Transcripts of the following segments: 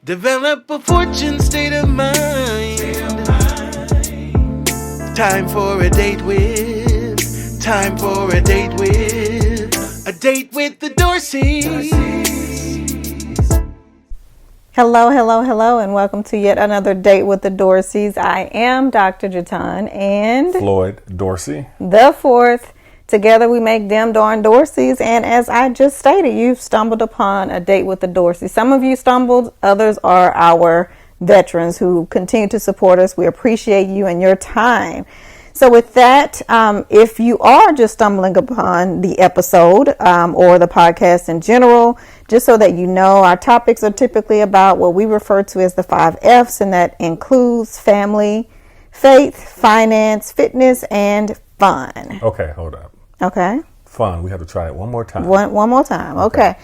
Develop a fortune state of mind. Time for a date with. Time for a date with. A date with the Dorseys. Hello, and welcome to yet another date with the Dorseys. I am Dr. Jatan and Floyd Dorsey. The fourth. Together we make them darn Dorseys, and as I just stated, you've stumbled upon a date with the Dorseys. Some of you stumbled, others are our veterans who continue to support us. We appreciate you and your time. So with that, if you are just stumbling upon the episode or the podcast in general, just so that you know, our topics are typically about what we refer to as the 5 F's, and that includes family, faith, finance, fitness, and fun. Okay, hold up. Okay. Fun. We have to try it one more time. One more time. Okay.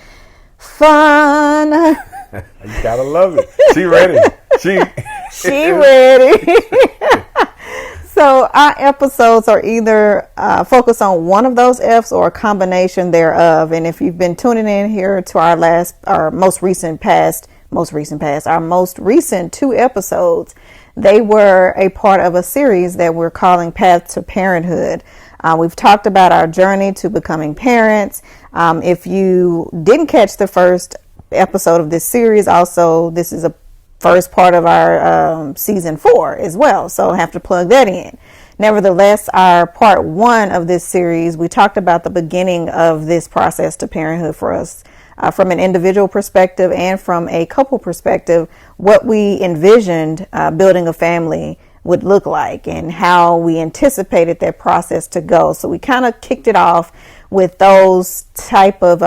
Fun. You gotta love it. She ready. She ready. So our episodes are either focused on one of those F's or a combination thereof. And if you've been tuning in here to our most recent 2 episodes, they were a part of a series that we're calling Path to Parenthood. We've talked about our journey to becoming parents. If you didn't catch the first episode of this series, also this is a first part of our season 4 as well, so I have to plug that in. Nevertheless, our part 1 of this series, we talked about the beginning of this process to parenthood for us, from an individual perspective and from a couple perspective, what we envisioned building a family would look like and how we anticipated that process to go. So we kind of kicked it off with those type of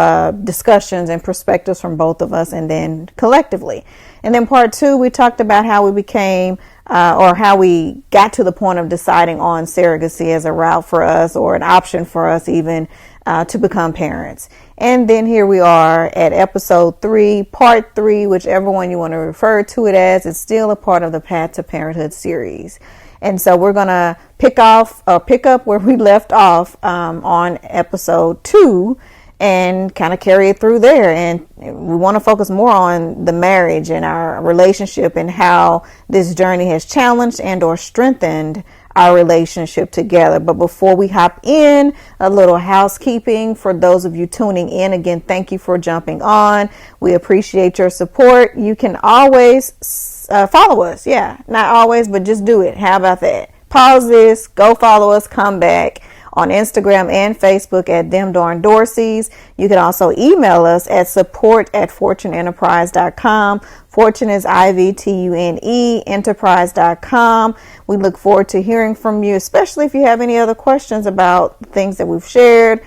discussions and perspectives from both of us, and then collectively. And then part 2, we talked about how we became or how we got to the point of deciding on surrogacy as a route for us, or an option for us even, to become parents. And then here we are at episode 3, part 3, whichever one you want to refer to it as. It's still a part of the Path to Parenthood series. And so we're going to pick up where we left off on episode 2 and kind of carry it through there. And we want to focus more on the marriage and our relationship and how this journey has challenged and or strengthened our relationship together. But before we hop in, a little housekeeping for those of you tuning in. Again, thank you for jumping on. We appreciate your support. You can always follow us. Yeah, not always, but just do it. How about that? Pause this, go follow us, come back on Instagram and Facebook at Them Darn Dorseys. You can also email us at support@fortuneenterprise.com. Fortune is IVTUNE, enterprise.com. We look forward to hearing from you, especially if you have any other questions about things that we've shared,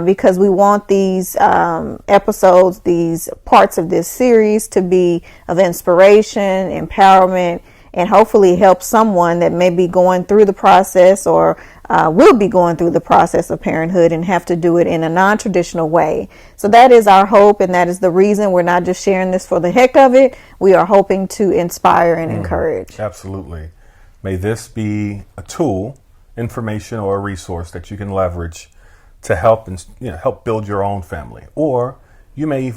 because we want these episodes, these parts of this series to be of inspiration, empowerment, and hopefully help someone that may be going through the process or will be going through the process of parenthood and have to do it in a non-traditional way. So that is our hope, and that is the reason we're not just sharing this for the heck of it. We are hoping to inspire and encourage. Absolutely. May this be a tool, information, or a resource that you can leverage to help build your own family. Or you may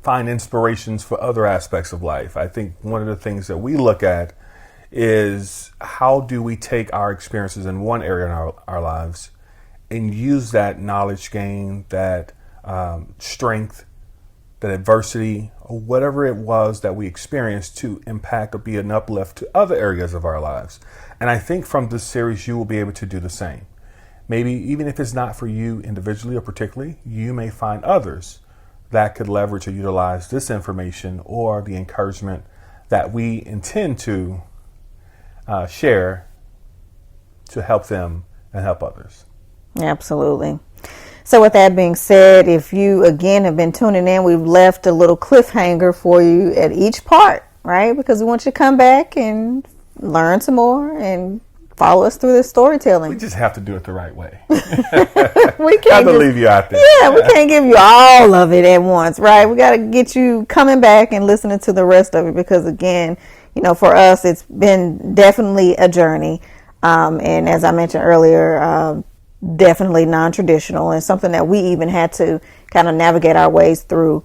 find inspirations for other aspects of life. I think one of the things that we look at is how do we take our experiences in one area in our lives and use that knowledge gain, that strength, that adversity, or whatever it was that we experienced to impact or be an uplift to other areas of our lives. And I think from this series, you will be able to do the same. Maybe even if it's not for you individually or particularly, you may find others that could leverage or utilize this information or the encouragement that we intend to share to help them and help others. Absolutely. So with that being said, if you again have been tuning in, we've left a little cliffhanger for you at each part, right? Because we want you to come back and learn some more and follow us through this storytelling. We just have to do it the right way. We can't leave you out there. Yeah, we can't give you all of it at once, right? We got to get you coming back and listening to the rest of it, because again, for us, it's been definitely a journey. And as I mentioned earlier, definitely non-traditional, and something that we even had to kind of navigate our ways through.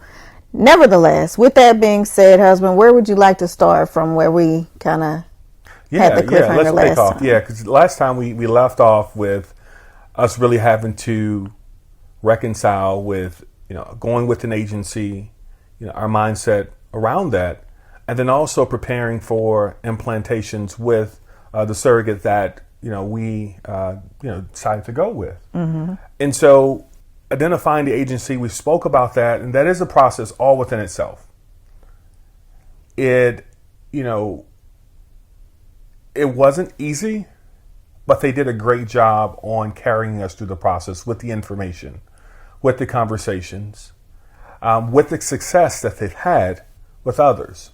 Nevertheless, with that being said, husband, where would you like to start from where we kind of had the cliffhanger let's pick last off. time? Yeah, because last time we left off with us really having to reconcile with, going with an agency, our mindset around that, and then also preparing for implantations with the surrogate that we decided to go with. Mm-hmm. And so identifying the agency, we spoke about that, and that is a process all within itself. It wasn't easy, but they did a great job on carrying us through the process with the information, with the conversations, with the success that they've had with others.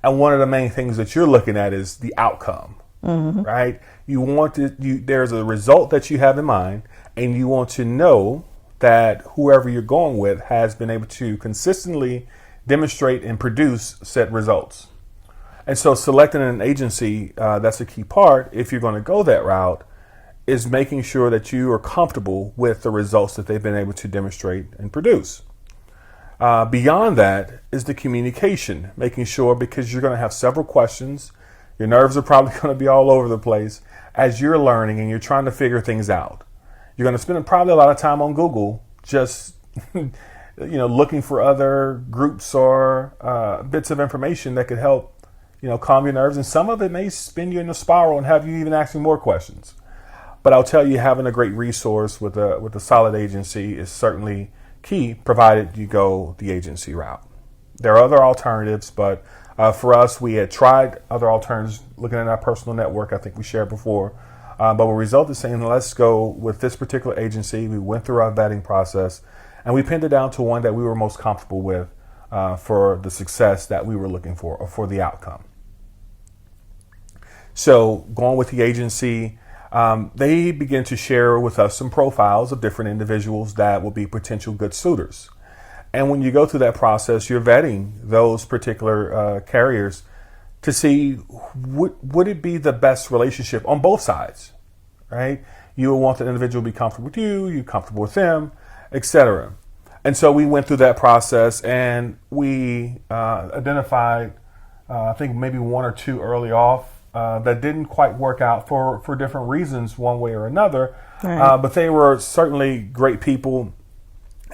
And one of the main things that you're looking at is the outcome, right? There's a result that you have in mind, and you want to know that whoever you're going with has been able to consistently demonstrate and produce set results. And so selecting an agency, that's a key part, if you're going to go that route, is making sure that you are comfortable with the results that they've been able to demonstrate and produce. Beyond that is the communication, making sure, because you're going to have several questions, your nerves are probably going to be all over the place as you're learning and you're trying to figure things out. You're going to spend probably a lot of time on Google just looking for other groups or bits of information that could help calm your nerves, and some of it may spin you in a spiral and have you even asking more questions. But I'll tell you, having a great resource with a solid agency is certainly key, provided you go the agency route. There are other alternatives, but for us, we had tried other alternatives, looking at our personal network, I think we shared before, but we resulted saying, let's go with this particular agency. We went through our vetting process, and we pinned it down to one that we were most comfortable with for the success that we were looking for, or for the outcome. So going with the agency, they begin to share with us some profiles of different individuals that will be potential good suitors. And when you go through that process, you're vetting those particular carriers to see would it be the best relationship on both sides, right? You will want the individual to be comfortable with you, you're comfortable with them, etc. And so we went through that process, and we identified, I think maybe one or two early off that didn't quite work out for different reasons, one way or another. Right. But they were certainly great people,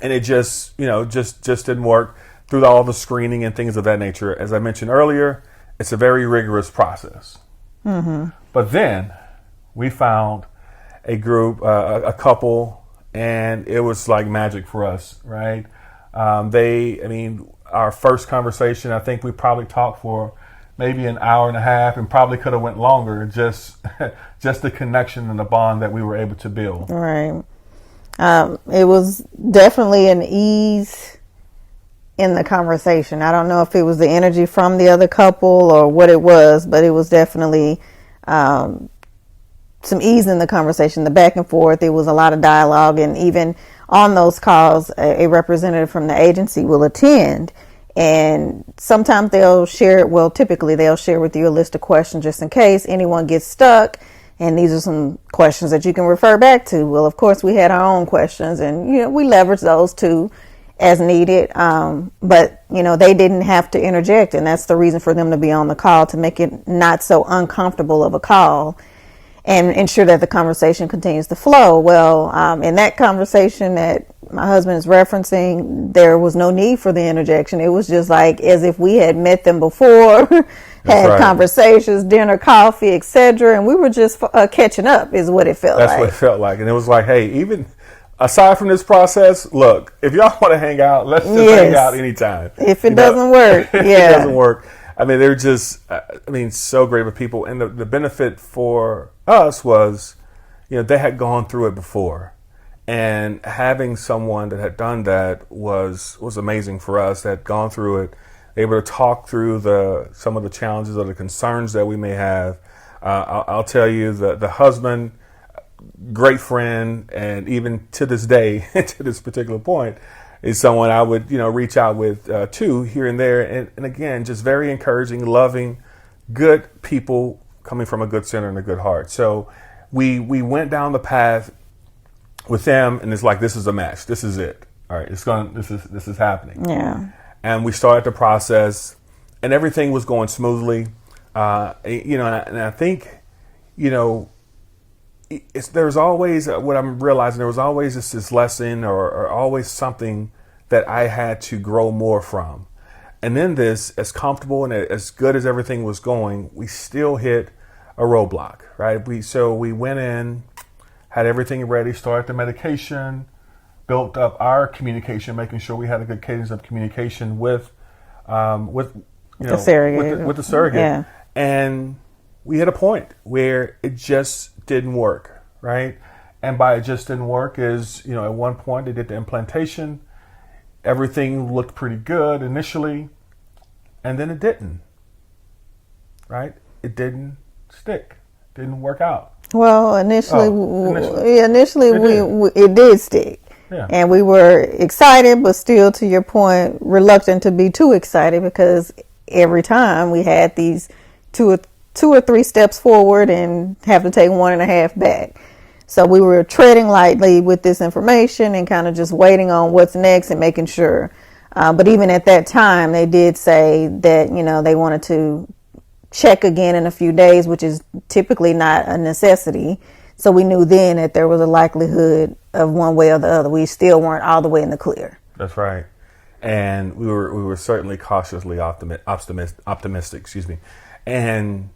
and it just didn't work through all the screening and things of that nature. As I mentioned earlier, it's a very rigorous process. Mm-hmm. But then we found a group, a couple, and it was like magic for us, right? Our first conversation, I think we probably talked for maybe an hour and a half, and probably could have went longer, just the connection and the bond that we were able to build. Right. It was definitely an ease in the conversation. I don't know if it was the energy from the other couple or what it was, but it was definitely some ease in the conversation, the back and forth. It was a lot of dialogue, and even on those calls, a representative from the agency will attend. And sometimes typically they'll share with you a list of questions just in case anyone gets stuck. And these are some questions that you can refer back to. Well, of course, we had our own questions, and, we leveraged those too as needed. But they didn't have to interject. And that's the reason for them to be on the call, to make it not so uncomfortable of a call and ensure that the conversation continues to flow. Well, in that conversation that my husband is referencing, there was no need for the interjection. It was just like as if we had met them before, had conversations, dinner, coffee, etc., and we were just catching up, is what it felt like. That's what it felt like. And it was like, hey, even aside from this process, look, if y'all want to hang out, let's just hang out anytime. If it doesn't work, if it doesn't work. They're just, so great with people. And the benefit for us was, they had gone through it before. And having someone that had done that was amazing for us, that had gone through it, able to talk through some of the challenges or the concerns that we may have. I'll tell you, the husband, great friend, and even to this day, to this particular point, is someone I would, reach out with too, here and there. And again, just very encouraging, loving, good people coming from a good center and a good heart. So we went down the path with them, and it's like, this is a match. This is it. All right, this is happening. Yeah. And we started the process, and everything was going smoothly. And I think, there's always what I'm realizing. There was always this lesson or always something that I had to grow more from. And then this, as comfortable and as good as everything was going, we still hit a roadblock, right? We went in, had everything ready, started the medication, built up our communication, making sure we had a good cadence of communication with the surrogate. Yeah. And we hit a point where it just didn't work, right? And by it just didn't work is, at one point they did the implantation. Everything looked pretty good initially, and then it didn't, right? It didn't stick, didn't work out. Well, initially it did stick. Yeah. And we were excited, but still, to your point, reluctant to be too excited, because every time we had these two or three steps forward and have to take 1.5 back. So we were treading lightly with this information and kind of just waiting on what's next and making sure. But even at that time, they did say that, they wanted to check again in a few days, which is typically not a necessity. So we knew then that there was a likelihood of one way or the other. We still weren't all the way in the clear. That's right. And we were certainly cautiously optimistic, And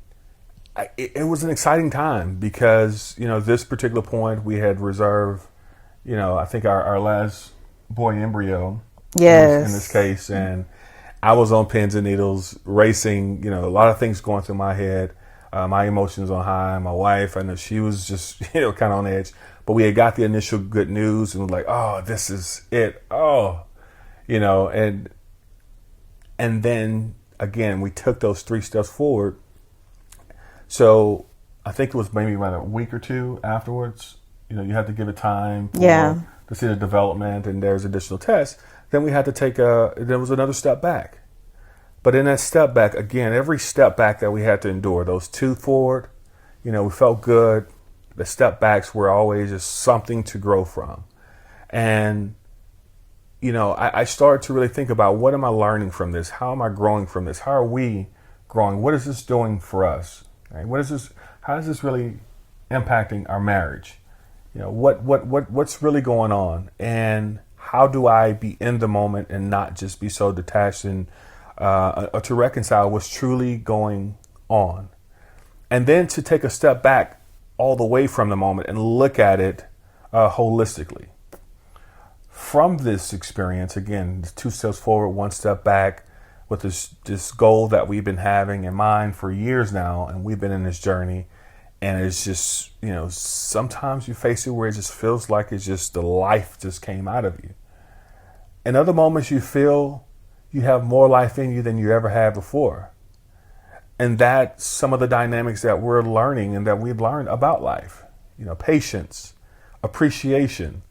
it was an exciting time because, this particular point we had reserved, I think our last boy embryo. Yes. In this case. And I was on pins and needles racing, a lot of things going through my head. My emotions on high. My wife, I know she was just, kind of on edge. But we had got the initial good news and was like, oh, this is it. Oh, and then again, we took those 3 steps forward. So I think it was maybe about a week or 2 afterwards. You had to give it time to see the development, and there's additional tests. Then we had to there was another step back. But in that step back, again, every step back that we had to endure, those 2 forward, we felt good. The step backs were always just something to grow from. And, I started to really think about, what am I learning from this? How am I growing from this? How are we growing? What is this doing for us? Right? How is this really impacting our marriage? What's really going on? And how do I be in the moment and not just be so detached and to reconcile what's truly going on? And then to take a step back all the way from the moment and look at it holistically. From this experience, again, 2 steps forward, 1 step back, with this goal that we've been having in mind for years now, and we've been in this journey. And it's just, sometimes you face it where it just feels like it's just the life just came out of you. In other moments, you feel you have more life in you than you ever had before. And that's some of the dynamics that we're learning and that we've learned about life. Patience, appreciation,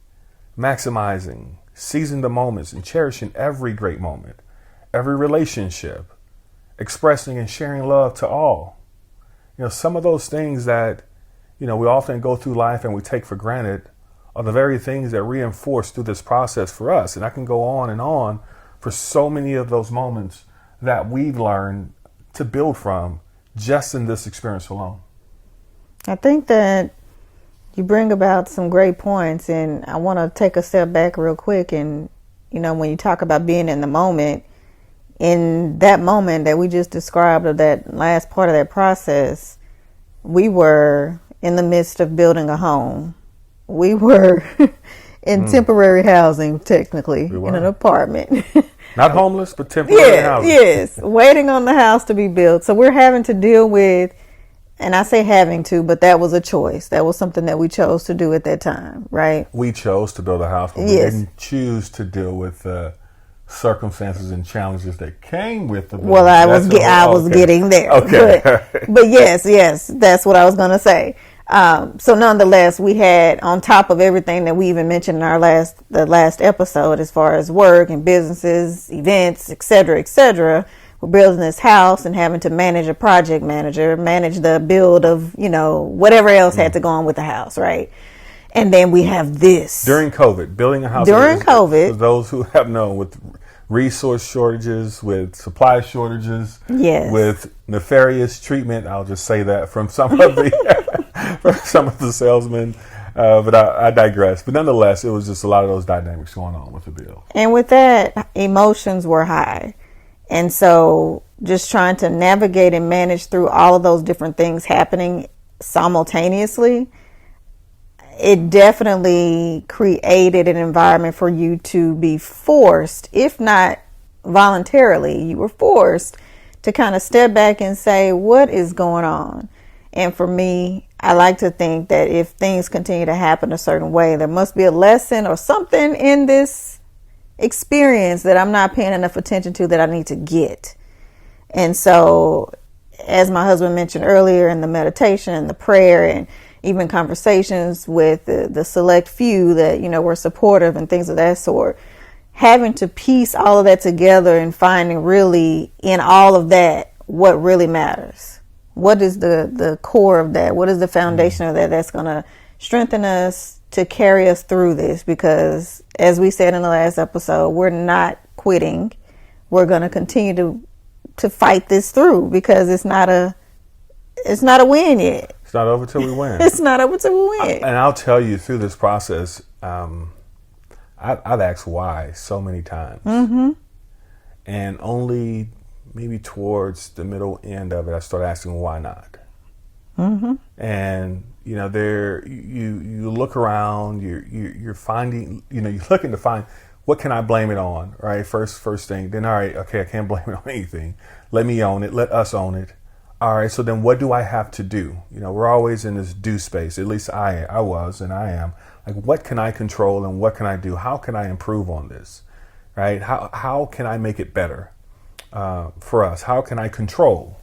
maximizing, seizing the moments and cherishing every great moment, every relationship, expressing and sharing love to all. Some of those things that, we often go through life and we take for granted are the very things that reinforce through this process for us. And I can go on and on for so many of those moments that we've learned to build from just in this experience alone. I think that you bring about some great points, and I want to take a step back real quick. And, when you talk about being in the moment, in that moment that we just described, or that last part of that process, we were in the midst of building a home. We were in temporary housing, technically, in an apartment. Not homeless, but temporary housing. Yes, waiting on the house to be built. So we're having to deal with, and I say having to, but that was a choice. That was something that we chose to do at that time, right? We chose to build a house, but we didn't choose to deal with circumstances and challenges that came with the building. Well, I was getting there. Okay. But yes, that's what I was going to say. So nonetheless, we had, on top of everything that we even mentioned in the last episode, as far as work and businesses, events, et cetera, we're building this house and having to manage a project manager, manage the build of, whatever else had to go on with the house, right? And then we have this. During COVID, building a house. During COVID. For those who have known, with resource shortages, with supply shortages, Yes. with nefarious treatment. I'll just say that from some of the from some of the salesmen. But I digress. But nonetheless, it was just a lot of those dynamics going on with the bill. And with that, emotions were high. And so just trying to navigate and manage through all of those different things happening simultaneously, it definitely created an environment for you to be forced, if not voluntarily, you were forced to kind of step back and say, what is going on? And for me, I like to think that if things continue to happen a certain way, there must be a lesson or something in this experience that I'm not paying enough attention to that I need to get. And so, as my husband mentioned earlier, in the meditation and the prayer and even conversations with the select few that, were supportive and things of that sort, having to piece all of that together and finding really in all of that what really matters. What is the core of that? What is the foundation of that that's going to strengthen us to carry us through this? Because as we said in the last episode, we're not quitting. We're going to continue to fight this through, because it's not a win yet. It's not over till we win. It's not over till we win. And I'll tell you, through this process, I've asked why so many times. Mm-hmm. And only maybe towards the middle end of it, I started asking why not. Mm-hmm. And there you look around, you're finding, you're looking to find, what can I blame it on, right? First thing. Then, all right, okay, I can't blame it on anything. Let me own it. Let us own it. All right, so then what do I have to do? We're always in this do space. At least I was, and I am. Like, what can I control and what can I do? How can I improve on this, right? How can I make it better for us? How can I control,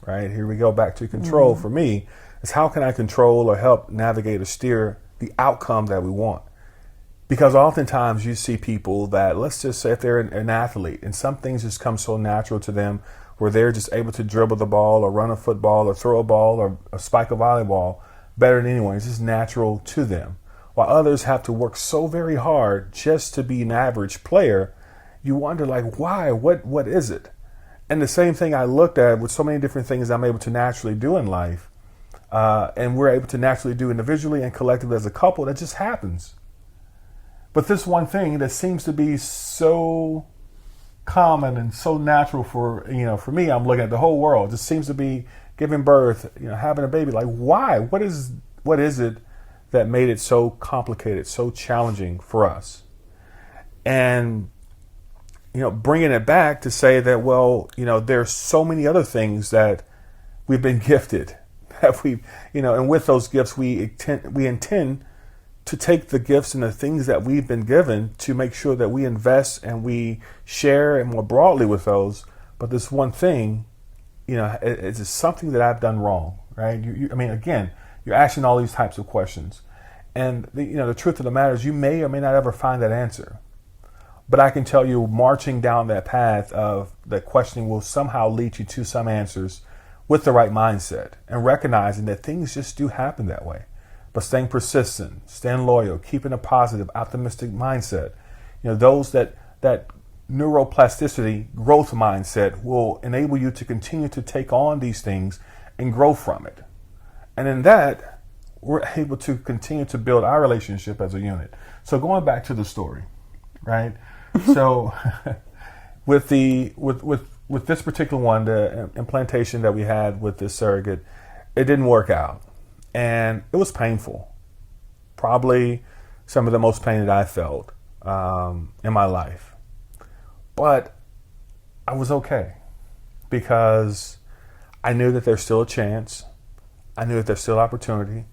right? Here we go back to control. For me, is how can I control or help navigate or steer the outcome that we want? Because oftentimes you see people that, let's just say if they're an athlete and some things just come so natural to them, where they're just able to dribble the ball or run a football or throw a ball or spike a volleyball better than anyone. It's just natural to them. While others have to work so very hard just to be an average player, you wonder, like, why? What is it? And the same thing I looked at with so many different things I'm able to naturally do in life, and we're able to naturally do individually and collectively as a couple, that just happens. But this one thing that seems to be so common and so natural for me, I'm looking at the whole world, just seems to be giving birth, having a baby. Like, why? What is it that made it so complicated, so challenging for us? And bringing it back to say that, well, there's so many other things that we've been gifted, that we, and with those gifts we intend to take the gifts and the things that we've been given to make sure that we invest and we share and more broadly with those. But this one thing, it's something that I've done wrong, right? Again, you're asking all these types of questions. And the truth of the matter is, you may or may not ever find that answer. But I can tell you, marching down that path of that questioning will somehow lead you to some answers with the right mindset, and recognizing that things just do happen that way. But staying persistent, staying loyal, keeping a positive, optimistic mindset. Those that neuroplasticity growth mindset will enable you to continue to take on these things and grow from it. And in that, we're able to continue to build our relationship as a unit. So going back to the story, right? So with this particular one, the implantation that we had with this surrogate, it didn't work out. And it was painful. Probably some of the most pain that I felt in my life. But I was okay, because I knew that there's still a chance. I knew that there's still opportunity.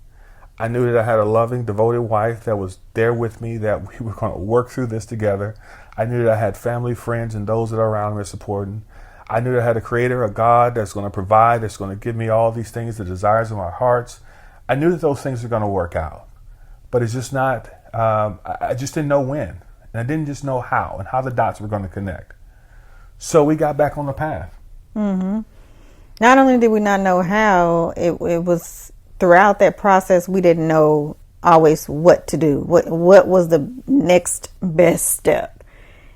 I knew that I had a loving, devoted wife that was there with me, that we were going to work through this together. I knew that I had family, friends, and those that are around me supporting. I knew that I had a creator, a God that's going to provide, that's going to give me all these things, the desires of our hearts. I knew that those things were going to work out, but it's just not, I just didn't know when, and I didn't just know how and how the dots were going to connect. So we got back on the path. Mm-hmm. Not only did we not know how, it was throughout that process, we didn't know always what to do, what was the next best step.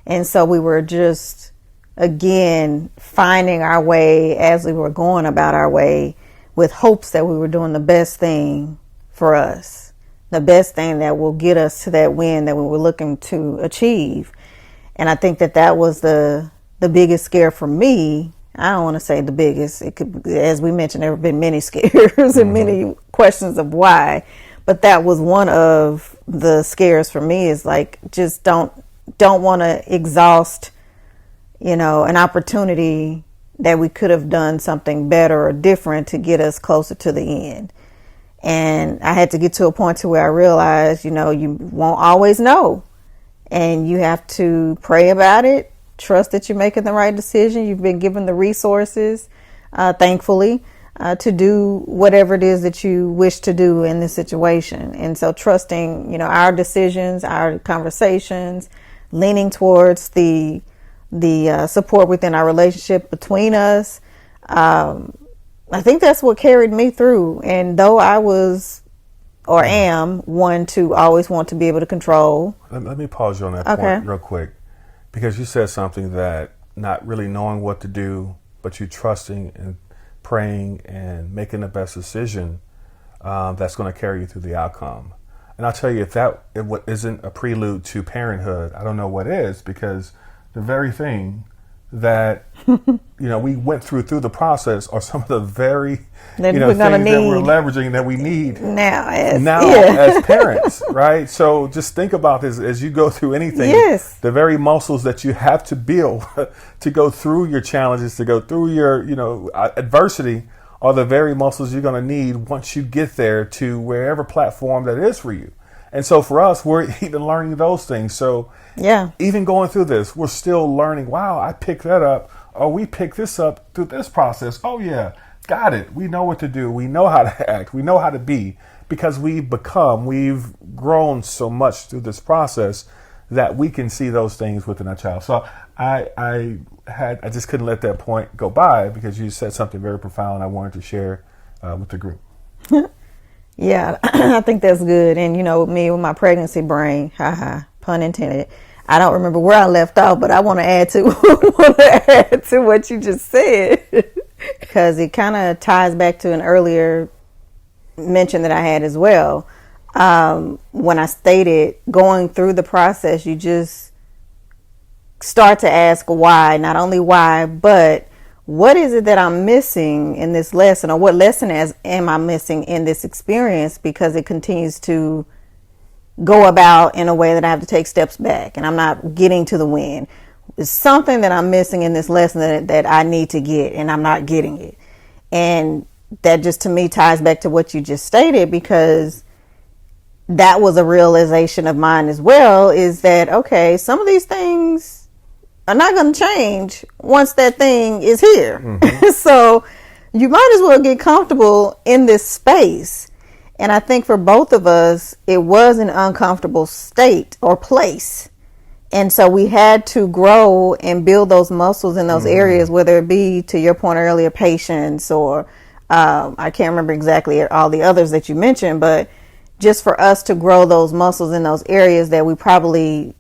And so we were just, again, finding our way as we were going about our way with hopes that we were doing the best thing for us, the best thing that will get us to that win that we were looking to achieve. And I think that was the biggest scare for me. I don't want to say the biggest. It could, as we mentioned, there have been many scares and many questions of why, but that was one of the scares for me, is like, just don't want to exhaust, an opportunity that we could have done something better or different to get us closer to the end. And I had to get to a point to where I realized, you won't always know, and you have to pray about it. Trust that you're making the right decision. You've been given the resources, thankfully, to do whatever it is that you wish to do in this situation. And so trusting, our decisions, our conversations, leaning towards the support within our relationship between us. I think that's what carried me through. And though I was or am one to always want to be able to control. Let me pause you on that point real quick. Because you said something that not really knowing what to do, but you trusting and praying and making the best decision that's going to carry you through the outcome. And I'll tell you, if that isn't a prelude to parenthood, I don't know what is, because the very thing that we went through the process are some of the very things that we're leveraging that we need now as parents, right? So just think about this as you go through anything. Yes. The very muscles that you have to build to go through your challenges, to go through your adversity, are the very muscles you're going to need once you get there to wherever platform that is for you. And so for us, we're even learning those things. So even going through this, we're still learning, wow, I picked that up. Oh, we picked this up through this process. Oh, yeah, got it. We know what to do. We know how to act. We know how to be, because we've grown so much through this process that we can see those things within our child. So I just couldn't let that point go by, because you said something very profound I wanted to share with the group. Yeah, I think that's good. And, me with my pregnancy brain, pun intended, I don't remember where I left off, but I want to add to what you just said, because it kind of ties back to an earlier mention that I had as well. When I stated going through the process, you just start to ask why, not only why, but what is it that I'm missing in this lesson, or what lesson am I missing in this experience, because it continues to go about in a way that I have to take steps back and I'm not getting to the win. There's something that I'm missing in this lesson that I need to get, and I'm not getting it. And that just to me ties back to what you just stated, because that was a realization of mine as well, is that, okay, some of these things are not going to change once that thing is here. Mm-hmm. So you might as well get comfortable in this space. And I think for both of us, it was an uncomfortable state or place. And so we had to grow and build those muscles in those areas, whether it be, to your point earlier, patience, or I can't remember exactly all the others that you mentioned, but just for us to grow those muscles in those areas that we probably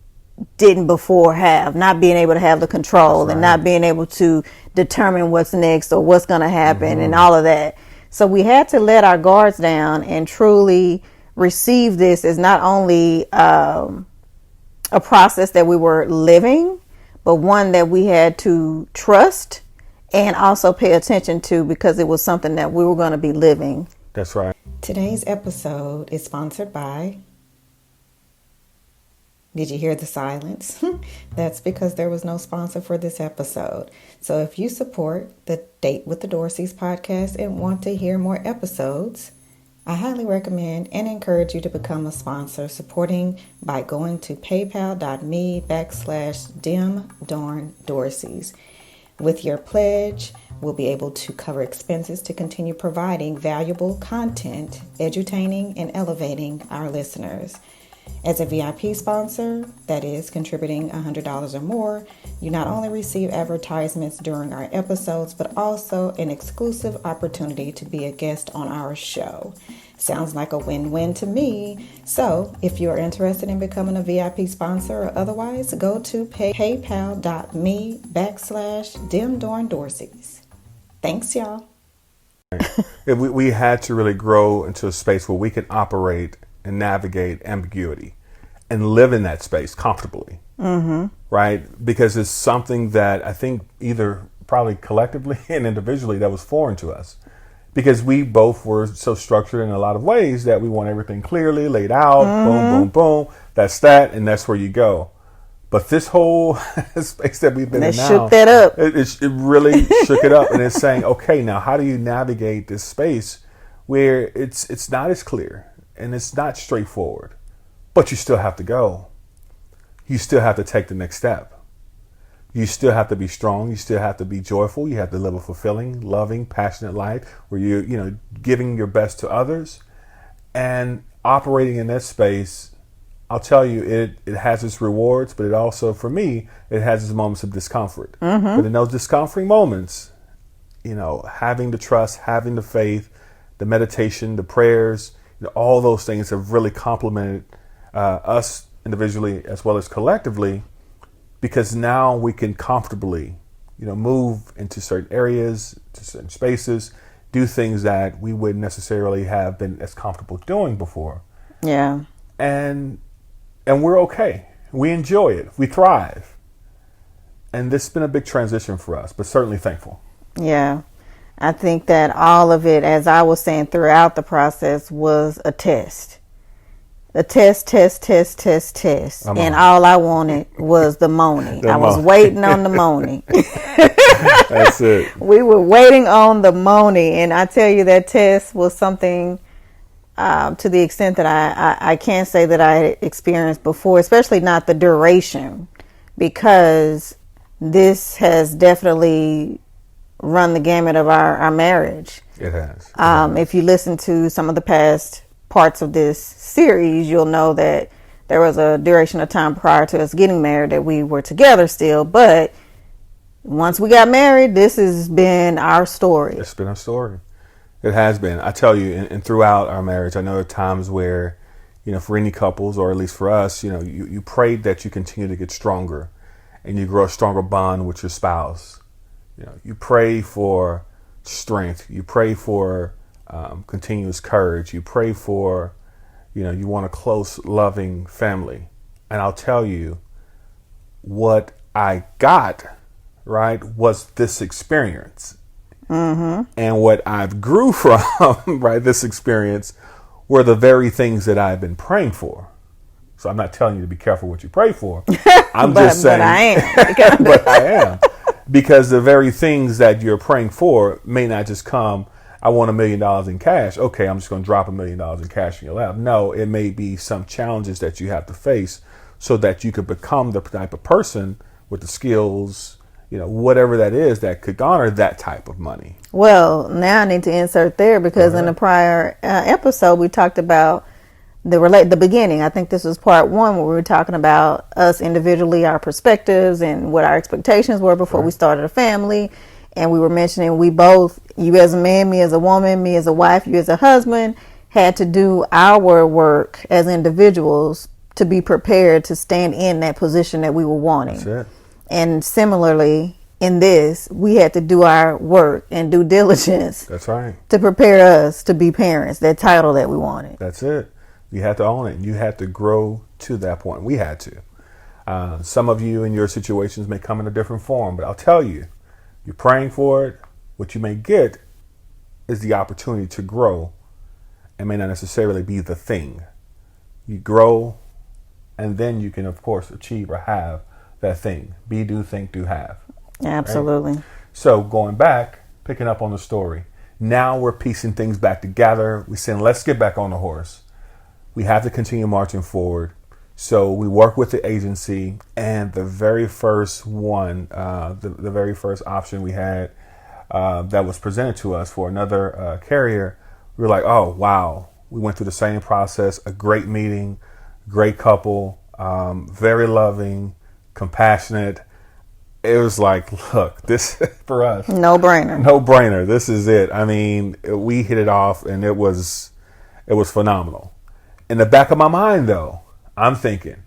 didn't before have, not being able to have the control and not being able to determine what's next or what's going to happen and all of that. So we had to let our guards down and truly receive this as not only a process that we were living, but one that we had to trust and also pay attention to, because it was something that we were going to be living. That's right. Today's episode is sponsored by... Did you hear the silence? That's because there was no sponsor for this episode. So if you support the Date with the Dorseys podcast and want to hear more episodes, I highly recommend and encourage you to become a sponsor, supporting by going to paypal.me/DimDornDorseys. With your pledge, we'll be able to cover expenses to continue providing valuable content, edutaining and elevating our listeners. As a VIP sponsor, that is contributing $100 or more, you not only receive advertisements during our episodes, but also an exclusive opportunity to be a guest on our show. Sounds like a win-win to me. So if you're interested in becoming a VIP sponsor or otherwise, go to paypal.me/DimDornDorsies. Thanks, y'all. We had to really grow into a space where we can operate and navigate ambiguity and live in that space comfortably. Right? Because it's something that I think either probably collectively and individually that was foreign to us. Because we both were so structured in a lot of ways that we want everything clearly laid out, boom, boom, boom. That's that, and that's where you go. But this whole space that we've been in now, shook that up. It really shook it up, and it's saying, okay, now how do you navigate this space where it's not as clear and it's not straightforward, but you still have to go. You still have to take the next step. You still have to be strong. You still have to be joyful. You have to live a fulfilling, loving, passionate life where you're giving your best to others and operating in that space. I'll tell you, it has its rewards, but it also, for me, it has its moments of discomfort. But in those discomforting moments, having the trust, having the faith, the meditation, the prayers, all those things have really complemented us individually as well as collectively. Because now we can comfortably, move into certain areas, to certain spaces, do things that we wouldn't necessarily have been as comfortable doing before. Yeah. And we're okay. We enjoy it. We thrive. And this has been a big transition for us, but certainly thankful. Yeah. I think that all of it, as I was saying throughout the process, was a test. The test. And all I wanted was the money. I was waiting on the money. That's it. We were waiting on the money. And I tell you, that test was something to the extent that I can't say that I experienced before, especially not the duration, because this has definitely run the gamut of our marriage. It has. If you listen to some of the past parts of this series, you'll know that there was a duration of time prior to us getting married that we were together still, but once we got married, this has been our story. It's been our story. It has been. I tell you, and throughout our marriage, I know there are times where, for any couples, or at least for us, you prayed that you continue to get stronger and you grow a stronger bond with your spouse. You pray for strength. You pray for continuous courage. You pray for, you want a close, loving family. And I'll tell you, what I got, right, was this experience. And what I've grew from, right, this experience were the very things that I've been praying for. So I'm not telling you to be careful what you pray for. I'm just saying. But I am. But I am. Because the very things that you're praying for may not just come, I want $1 million in cash. Okay, I'm just going to drop $1 million in cash in your lap. No, it may be some challenges that you have to face so that you could become the type of person with the skills, whatever that is that could garner that type of money. Well, now I need to insert there because in the prior episode, we talked about the beginning. I think this was part 1 where we were talking about us individually, our perspectives and what our expectations were before we started a family. And we were mentioning we both, you as a man, me as a woman, me as a wife, you as a husband, had to do our work as individuals to be prepared to stand in that position that we were wanting. That's it. And similarly, in this, we had to do our work and due diligence. That's right. To prepare us to be parents, that title that we wanted. That's it. You had to own it. You had to grow to that point. We had to. Some of you in your situations may come in a different form, but I'll tell you, you're praying for it. What you may get is the opportunity to grow. It may not necessarily be the thing. You grow, and then you can, of course, achieve or have that thing. Be, do, think, do, have. Absolutely. Right? So going back, picking up on the story. Now we're piecing things back together. We're saying, let's get back on the horse. We have to continue marching forward. So we work with the agency, and the very first one, the very first option we had that was presented to us for another carrier, we were like, oh, wow. We went through the same process, a great meeting, great couple, very loving, compassionate. It was like, look, this for us. No brainer. No brainer. This is it. I mean, we hit it off, and it was It was phenomenal. In the back of my mind, though, I'm thinking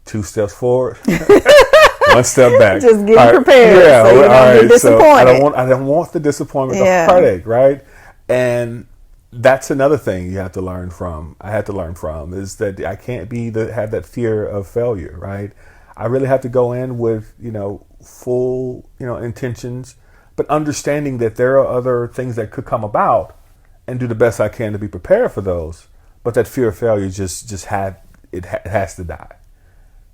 2 steps forward, 1 step back. Just get prepared. Yeah, so you don't get disappointed. So I don't want the disappointment, the heartache, right? And that's another thing you have to learn from. I had to learn from is that I can't have that fear of failure, right? I really have to go in with, full, intentions, but understanding that there are other things that could come about and do the best I can to be prepared for those. But that fear of failure it has to die.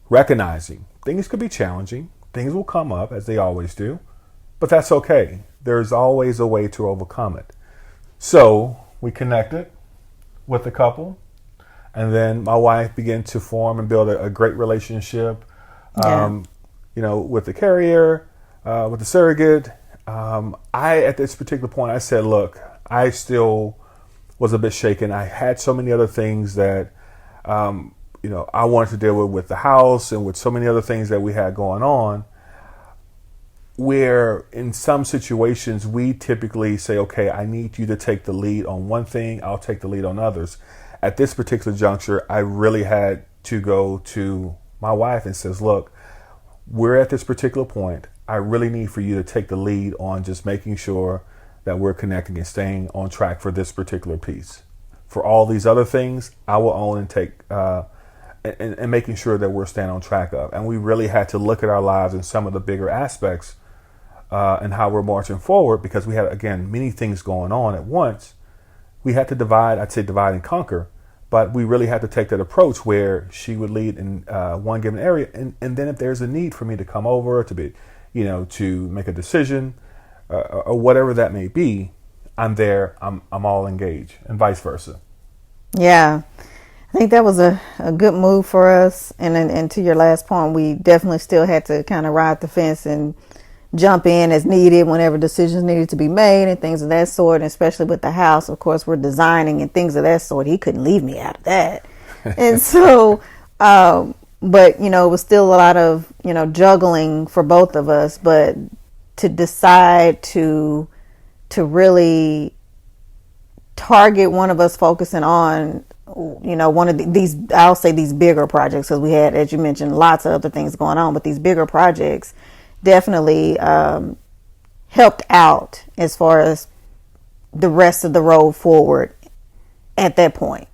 Recognizing things could be challenging. Things will come up as they always do, but that's okay. There's always a way to overcome it. So we connected with the couple, and then my wife began to form and build a great relationship, with the carrier, with the surrogate. At this particular point, I said, look, I still was a bit shaken. I had so many other things that, I wanted to deal with the house and with so many other things that we had going on, where in some situations we typically say, okay, I need you to take the lead on one thing. I'll take the lead on others. At this particular juncture, I really had to go to my wife and says, look, we're at this particular point. I really need for you to take the lead on just making sure that we're connecting and staying on track for this particular piece. For all these other things, I will own and take and making sure that we're staying on track of. And we really had to look at our lives and some of the bigger aspects and how we're marching forward, because we had, again, many things going on at once. We had to divide and conquer, but we really had to take that approach where she would lead in one given area. And then if there's a need for me to come over to be, to make a decision or whatever that may be, I'm there, I'm all engaged, and vice versa. Yeah. I think that was a good move for us. And to your last point, we definitely still had to kind of ride the fence and jump in as needed whenever decisions needed to be made and things of that sort. And especially with the house, of course, we're designing and things of that sort. He couldn't leave me out of that. And so, but, it was still a lot of, juggling for both of us. But to decide to really target one of us focusing on, one of these, I'll say these bigger projects, because we had, as you mentioned, lots of other things going on, but these bigger projects definitely helped out as far as the rest of the road forward at that point.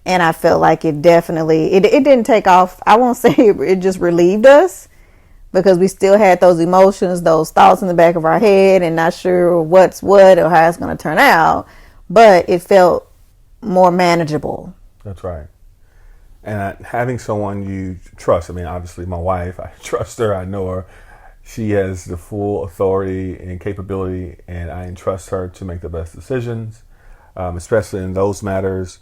And I felt like it definitely, it didn't take off. I won't say it just relieved us, because we still had those emotions, those thoughts in the back of our head and not sure what's what or how it's going to turn out. But it felt more manageable. That's right. And having someone you trust, obviously my wife, I trust her, I know her. She has the full authority and capability, and I entrust her to make the best decisions, especially in those matters.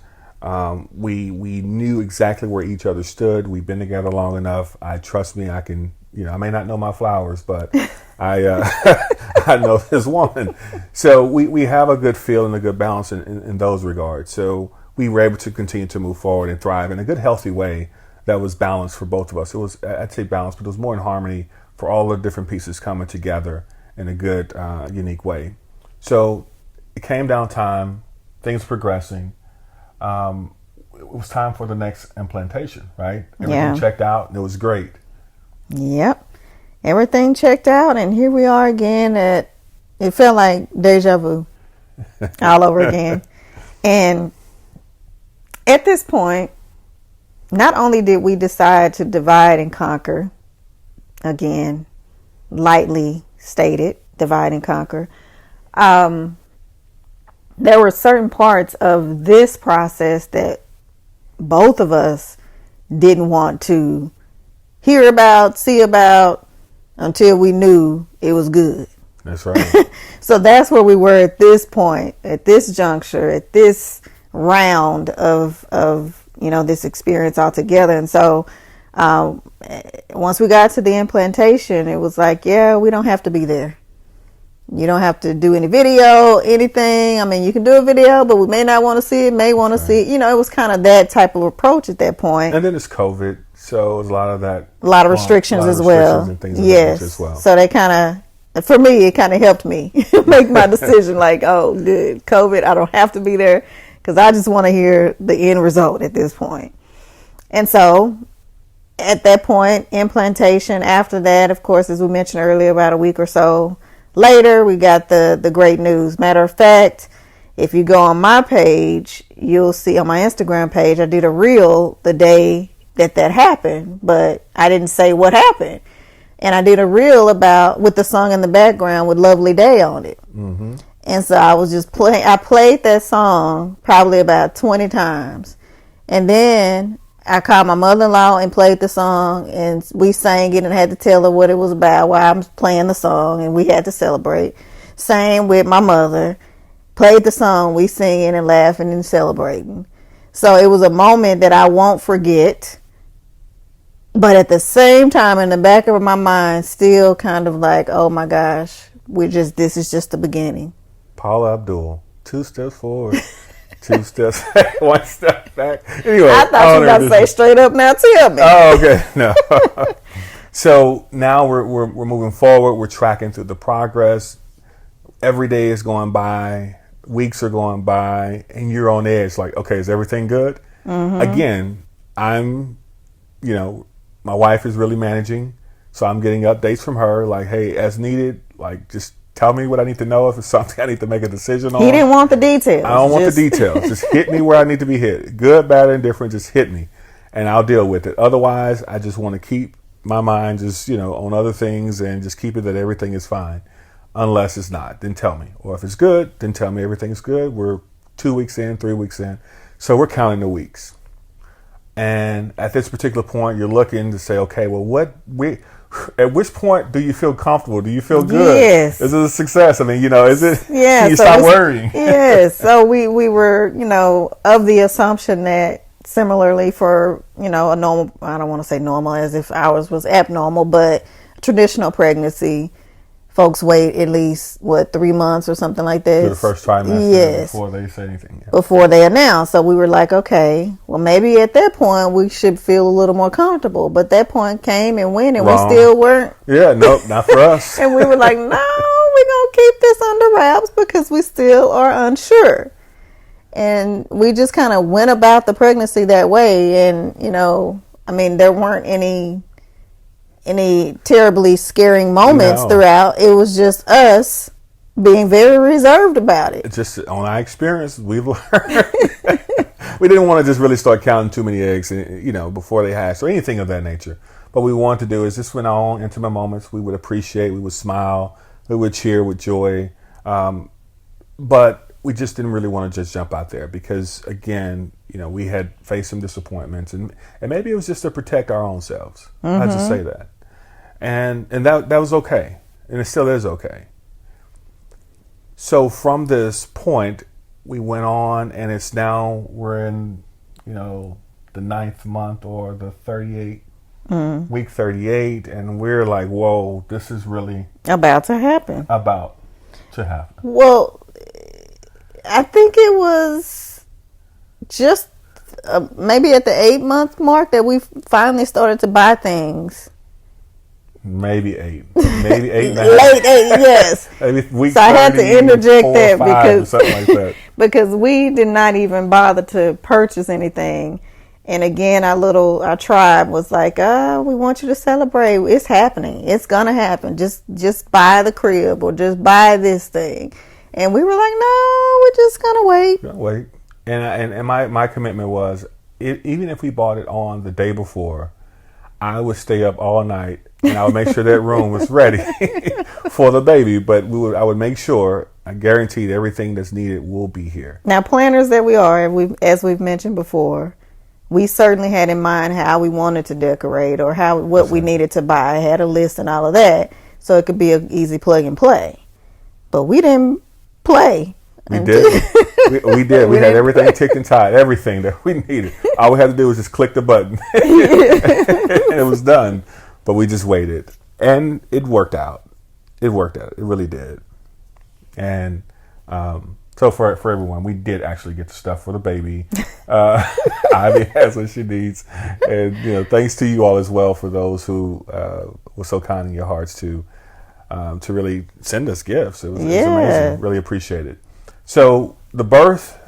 We knew exactly where each other stood. We've been together long enough. Trust me, I can, I may not know my flowers, but I know this woman. So we have a good feel and a good balance in those regards. So we were able to continue to move forward and thrive in a good, healthy way that was balanced for both of us. It was, I'd say balanced, but it was more in harmony for all the different pieces coming together in a good, unique way. So it came down time, things progressing. It was time for the next implantation, right? Everything checked out and it was great. Yep. Everything checked out, and here we are again it felt like deja vu all over again. And at this point, not only did we decide to divide and conquer, again, lightly stated, divide and conquer, there were certain parts of this process that both of us didn't want to hear about, see about, until we knew it was good. That's right. So that's where we were at this point, at this juncture, at this round of this experience altogether. And so once we got to the implantation, it was like, yeah, we don't have to be there. You don't have to do any video, anything. You can do a video, but we may not want to see it, may want to see it. It was kind of that type of approach at that point. And then it's COVID, so it was a lot of that. A lot of restrictions as well. And things of that nature as well. So they kind of, for me, it kind of helped me make my decision like, oh, good, COVID, I don't have to be there. because I just want to hear the end result at this point. And so at that point, implantation. After that, of course, as we mentioned earlier, about a week or so later, we got the great news. Matter of fact, if you go on my page, you'll see on my Instagram page, I did a reel the day that happened, but I didn't say what happened. And I did a reel with the song in the background with Lovely Day on it. Mm-hmm. And so I was just I played that song probably about 20 times. And then I called my mother-in-law and played the song, and we sang it and had to tell her what it was about while I'm playing the song, and we had to celebrate. Same with my mother. Played the song, we singing and laughing and celebrating. So it was a moment that I won't forget. But at the same time, in the back of my mind, still kind of like, oh my gosh, this is just the beginning. Paula Abdul, 2 steps forward, 2 steps back, 1 step back. Anyway, I thought you were about to say straight up now, tell me. Oh, okay. No. So now we're moving forward. We're tracking through the progress. Every day is going by. Weeks are going by, and you're on edge. Like, okay, is everything good? Mm-hmm. Again, my wife is really managing, so I'm getting updates from her. Like, hey, as needed, like, just tell me what I need to know if it's something I need to make a decision on. He didn't want the details. I don't want the details. Just hit me where I need to be hit. Good, bad, or indifferent, just hit me, and I'll deal with it. Otherwise, I just want to keep my mind just, on other things and just keep it that everything is fine. Unless it's not, then tell me. Or if it's good, then tell me everything's good. We're 2 weeks in, 3 weeks in. So we're counting the weeks. And at this particular point, you're looking to say, okay, well, at which point do you feel comfortable? Do you feel good? Yes. Is it a success? I mean, is it, yeah, can you stop worrying? Yes. So we were, of the assumption that similarly for, a normal, I don't want to say normal as if ours was abnormal, but traditional pregnancy, folks wait at least 3 months or something like this. To the first trimester, yes, before they say anything. Yeah. Before they announce. So we were like, okay, well maybe at that point we should feel a little more comfortable. But that point came and went, and Wrong. We still weren't. Yeah, nope, not for us. And we were like, no, we're gonna keep this under wraps because we still are unsure. And we just kind of went about the pregnancy that way. And there weren't any terribly scaring moments throughout. It was just us being very reserved about it. Just on our experience, we've learned we didn't want to just really start counting too many eggs, before they hatched or anything of that nature. What we wanted to do is just in our own intimate moments, we would appreciate, we would smile, we would cheer with joy. But we just didn't really want to just jump out there because, again, we had faced some disappointments, and maybe it was just to protect our own selves. Mm-hmm. I just say that. And that was okay. And it still is okay. So from this point, we went on, and we're in, the 9th month or the 38, week 38. And we're like, whoa, this is really about to happen. Well, I think it was just maybe at the 8-month mark that we finally started to buy things. Maybe 8 and a half. Late 8, yes. Maybe week so I had to interject that because something like that. Because we did not even bother to purchase anything. And again, our tribe was like, we want you to celebrate. It's happening. It's gonna happen. Just buy the crib or just buy this thing. And we were like, no, we're just gonna wait. And my commitment was, even if we bought it on the day before, I would stay up all night and I would make sure that room was ready for the baby. But I would make sure, I guaranteed everything that's needed will be here. Now, planners that we are, as we've mentioned before, we certainly had in mind how we wanted to decorate or what we needed to buy. I had a list and all of that, so it could be an easy plug and play. But we didn't play. We did. We did. We had everything ticked and tied, everything that we needed. All we had to do was just click the button, and it was done. But we just waited, and it worked out. It really did. And so for everyone, we did actually get the stuff for the baby. Ivy has what she needs, and thanks to you all as well for those who were so kind in your hearts to really send us gifts. It was amazing. Really appreciate it. So the birth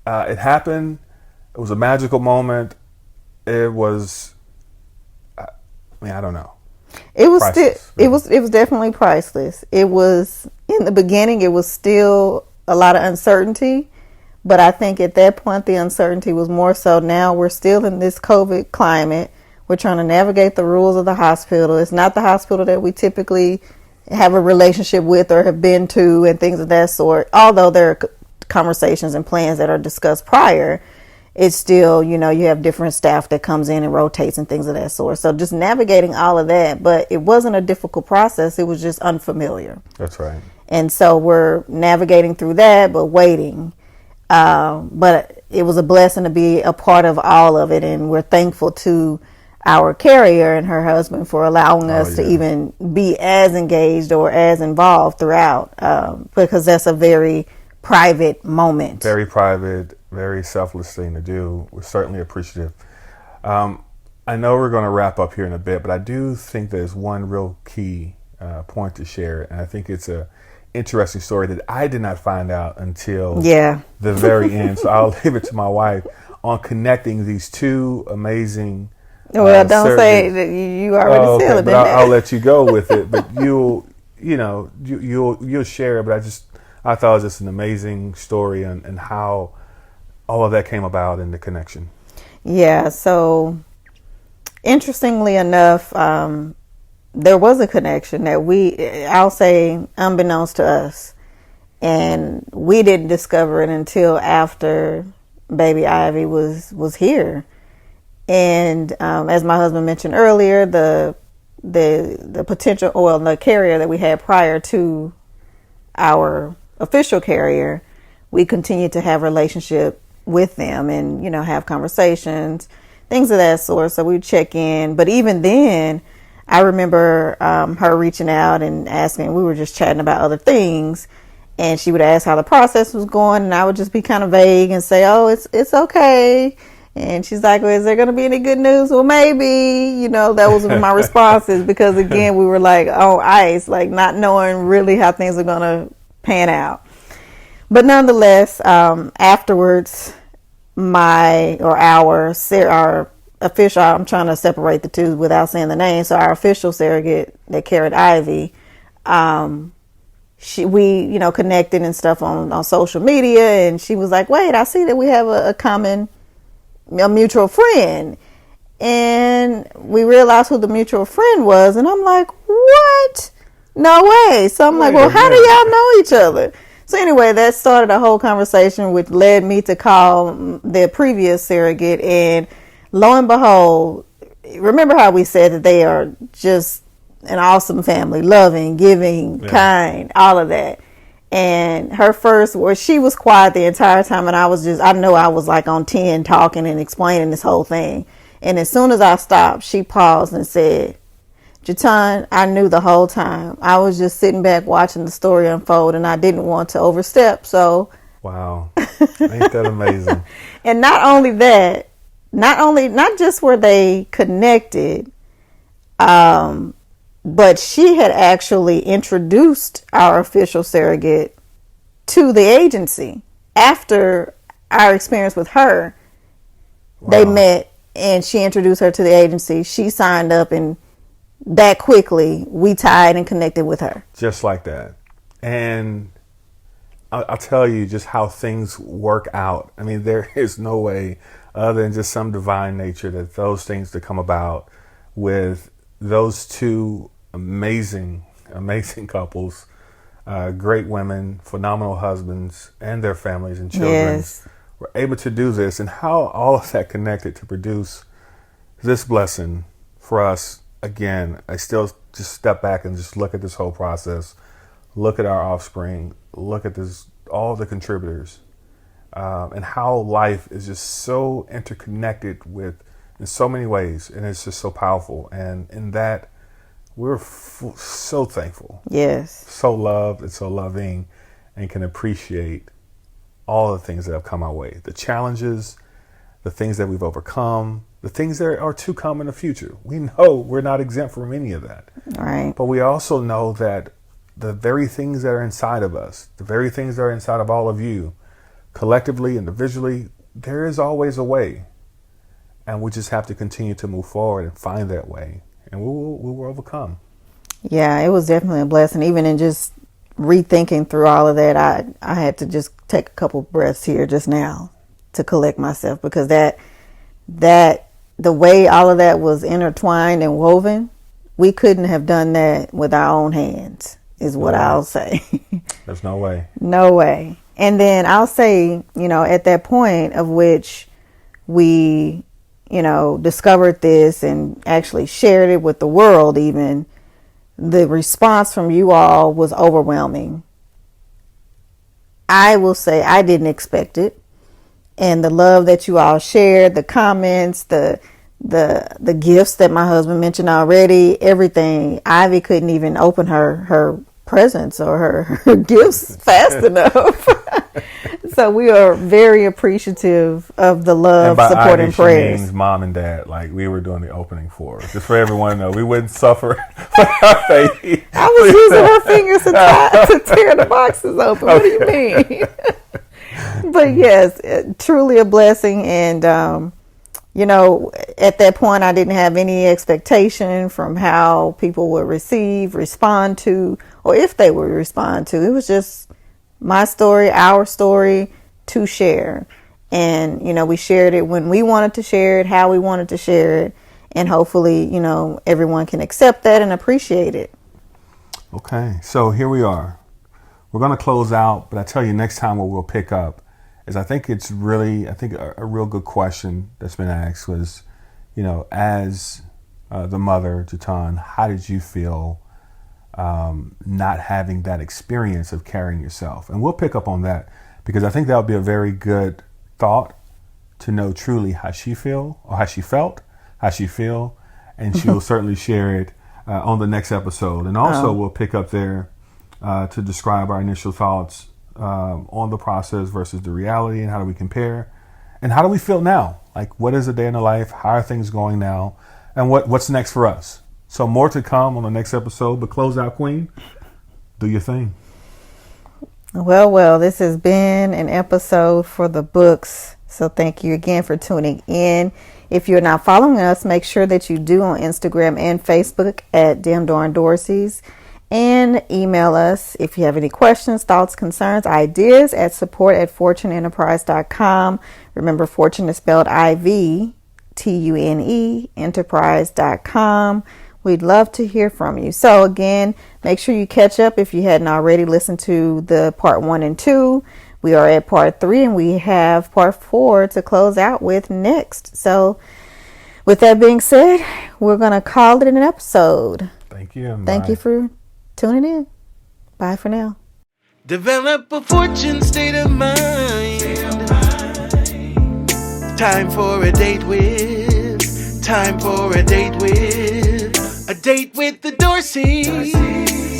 It happened. It was a magical moment. It was, I don't know. It was Priceless, still, it was definitely priceless. It was, in the beginning, it was still a lot of uncertainty. But I think at that point, the uncertainty was more so. Now we're still in this COVID climate. We're trying to navigate the rules of the hospital. It's not the hospital that we typically have a relationship with or have been to and things of that sort. Although there are conversations and plans that are discussed prior, it's still, you have different staff that comes in and rotates and things of that sort. So just navigating all of that. But it wasn't a difficult process. It was just unfamiliar. That's right. And so we're navigating through that, but waiting. But it was a blessing to be a part of all of it, and we're thankful to our carrier and her husband for allowing us to even be as engaged or as involved throughout, because that's a very private moment. Very private, very selfless thing to do. We're certainly appreciative. I know we're going to wrap up here in a bit, but I do think there's one real key point to share, and I think it's a interesting story that I did not find out until the very end. So I'll leave it to my wife on connecting these two amazing. Well, don't say that you already said it. But I'll let you go with it. But you'll share it. But I thought it was just an amazing story and how all of that came about and the connection. Yeah. So interestingly enough, there was a connection that I'll say, unbeknownst to us, and we didn't discover it until after baby Ivy was here. And as my husband mentioned earlier, the potential, the carrier that we had prior to our official carrier, we continued to have relationship with them and, have conversations, things of that sort. So we'd check in. But even then, I remember her reaching out and asking, we were just chatting about other things, and she would ask how the process was going, and I would just be kind of vague and say, oh, it's okay. And she's like, well, is there going to be any good news? Well, maybe, that was my responses, because again, we were like on ice, like not knowing really how things are going to pan out. But nonetheless, afterwards, our official, I'm trying to separate the two without saying the name. So our official surrogate that carried Ivy, we connected and stuff on social media, and she was like, wait, I see that we have a mutual friend. And we realized who the mutual friend was, and I'm like, what? No way. So I'm like, well, how do y'all know each other? So anyway, that started a whole conversation, which led me to call the previous surrogate, and lo and behold, remember how we said that they are just an awesome family, loving, giving, kind, all of that. And her first word, she was quiet the entire time, and I know I was like on 10 talking and explaining this whole thing. And as soon as I stopped, she paused and said, Jatan, I knew the whole time. I was just sitting back watching the story unfold, and I didn't want to overstep. So wow, ain't that amazing? And not just were they connected, but she had actually introduced our official surrogate to the agency. After our experience with her, they met, and she introduced her to the agency. She signed up, and that quickly we tied and connected with her. Just like that. And I'll tell you just how things work out. I mean, there is no way other than just some divine nature that those things to come about with those two amazing couples, great women, phenomenal husbands, and their families and children were able to do this, and how all of that connected to produce this blessing for us. Again, I still just step back and just look at this whole process, look at our offspring, look at all the contributors, and how life is just so interconnected in so many ways, and it's just so powerful. And in that, we're so thankful, so loved and so loving, and can appreciate all the things that have come our way, the challenges, the things that we've overcome, the things that are to come in the future. We know we're not exempt from any of that. Right. But we also know that the very things that are inside of us, the very things that are inside of all of you, collectively, individually, there is always a way. And we just have to continue to move forward and find that way. And we will overcome. Yeah, it was definitely a blessing. Even in just rethinking through all of that, I had to just take a couple breaths here just now to collect myself, because that the way all of that was intertwined and woven, we couldn't have done that with our own hands, is what I'll say. There's no way. No way. And then I'll say, at that point of which we, discovered this and actually shared it with the world, even, the response from you all was overwhelming. I will say I didn't expect it. And the love that you all shared, the comments, the gifts that my husband mentioned already, everything. Ivy couldn't even open her presents or her gifts fast enough. So we are very apprecitive of the love, support, and prayers. She means mom and dad. Like, we were doing the opening for her. Just for everyone to know, we wouldn't suffer for our baby. I was using her fingers to tear the boxes open. What do you mean? But yes, truly a blessing. And, at that point, I didn't have any expectation from how people would respond to, or if they would respond to. It was just my story, our story to share. And, we shared it when we wanted to share it, how we wanted to share it. And hopefully, everyone can accept that and appreciate it. Okay, so here we are. We're going to close out, but I tell you, next time what we'll pick up is, I think a real good question that's been asked was, as the mother, Jatan, how did you feel not having that experience of carrying yourself? And we'll pick up on that, because I think that would be a very good thought to know truly how she feel, or how she felt, how she feel, and she will certainly share it on the next episode. And also we'll pick up there to describe our initial thoughts on the process versus the reality, and how do we compare, and how do we feel now? Like, what is a day in the life? How are things going now? And what's next for us? So more to come on the next episode, but close out, Queen. Do your thing. Well, this has been an episode for the books. So thank you again for tuning in. If you're not following us, make sure that you do on Instagram and Facebook at Demdar Dorsey's. And email us if you have any questions, thoughts, concerns, ideas at support@fortuneenterprise.com. Remember, Fortune is spelled IVTUNE, enterprise.com. We'd love to hear from you. So again, make sure you catch up if you hadn't already listened to the part 1 and 2. We are at part 3, and we have part 4 to close out with next. So with that being said, we're going to call it an episode. Thank you. Thank you for tuning in. Bye for now. Develop a fortune state of mind. Time for a date with. Time for a date with. A date with the Dorseys.